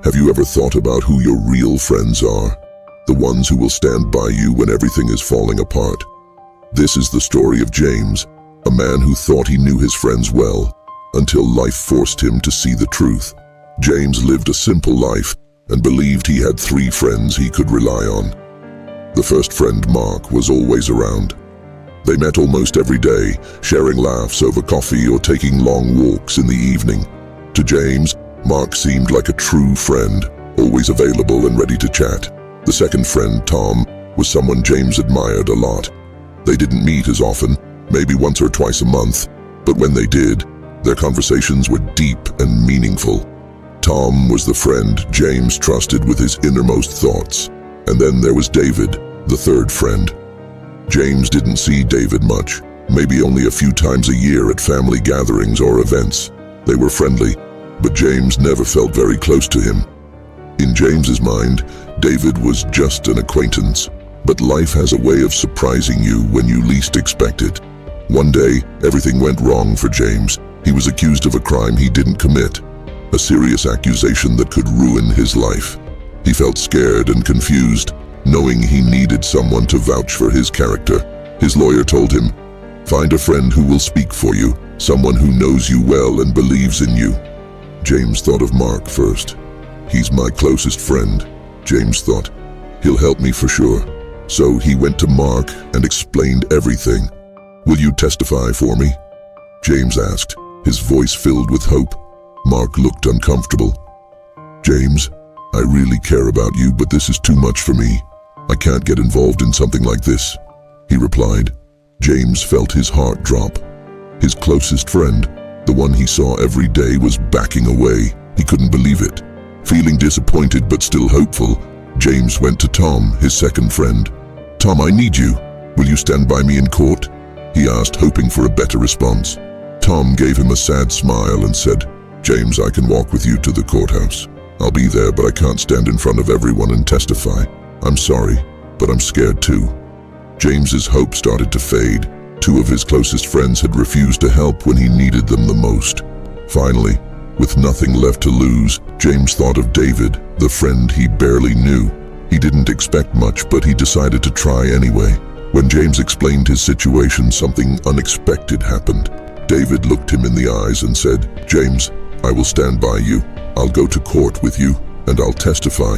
Have you ever thought about who your real friends are? The ones who will stand by you when everything is falling apart. This is the story of James, a man who thought he knew his friends well, until life forced him to see the truth. James lived a simple life and believed he had 3 friends he could rely on. The first friend, Mark, was always around. They met almost every day, sharing laughs over coffee or taking long walks in the evening. To James, Mark seemed like a true friend, always available and ready to chat. The second friend, Tom, was someone James admired a lot. They didn't meet as often, maybe once or twice a month, but when they did, their conversations were deep and meaningful. Tom was the friend James trusted with his innermost thoughts. And then there was David, the third friend. James didn't see David much, maybe only a few times a year at family gatherings or events. They were friendly, but James never felt very close to him. In James's mind, David was just an acquaintance, but life has a way of surprising you when you least expect it. One day, everything went wrong for James. He was accused of a crime he didn't commit, a serious accusation that could ruin his life. He felt scared and confused, knowing he needed someone to vouch for his character. His lawyer told him, "Find a friend who will speak for you, someone who knows you well and believes in you." James thought of Mark first. "He's my closest friend," James thought. "He'll help me for sure." So he went to Mark and explained everything. "Will you testify for me?" James asked, his voice filled with hope. Mark looked uncomfortable. "James, I really care about you, but this is too much for me. I can't get involved in something like this," he replied. James felt his heart drop. His closest friend, the one he saw every day, was backing away. He couldn't believe it. Feeling disappointed but still hopeful, James went to Tom, his second friend. "Tom, I need you. Will you stand by me in court?" he asked, hoping for a better response. Tom gave him a sad smile and said, "James, I can walk with you to the courthouse. I'll be there, but I can't stand in front of everyone and testify. I'm sorry, but I'm scared too." James's hope started to fade. 2 of his closest friends had refused to help when he needed them the most. Finally, with nothing left to lose, James thought of David, the friend he barely knew. He didn't expect much, but he decided to try anyway. When James explained his situation, something unexpected happened. David looked him in the eyes and said, "James, I will stand by you. I'll go to court with you, and I'll testify.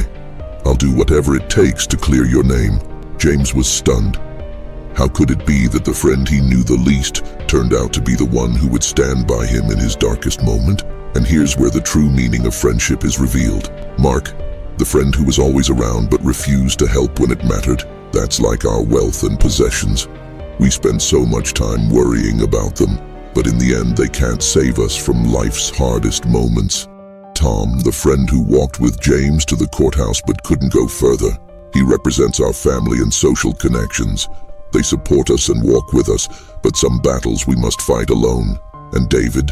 I'll do whatever it takes to clear your name." James was stunned. How could it be that the friend he knew the least turned out to be the one who would stand by him in his darkest moment? And here's where the true meaning of friendship is revealed. Mark, the friend who was always around but refused to help when it mattered, that's like our wealth and possessions. We spend so much time worrying about them, but in the end they can't save us from life's hardest moments. Tom, the friend who walked with James to the courthouse but couldn't go further. He represents our family and social connections. They support us and walk with us, but some battles we must fight alone. And David,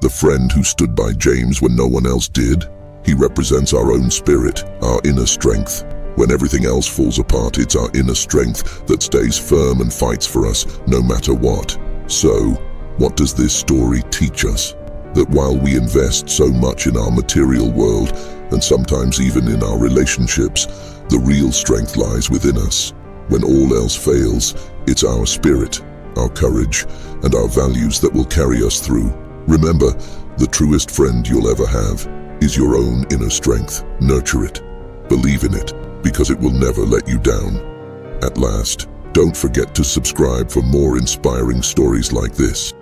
the friend who stood by James when no one else did. He represents our own spirit, our inner strength. When everything else falls apart, it's our inner strength that stays firm and fights for us, no matter what. So, what does this story teach us? That while we invest so much in our material world, and sometimes even in our relationships, the real strength lies within us. When all else fails, it's our spirit, our courage, and our values that will carry us through. Remember, the truest friend you'll ever have is your own inner strength. Nurture it. Believe in it, because it will never let you down. At last, don't forget to subscribe for more inspiring stories like this.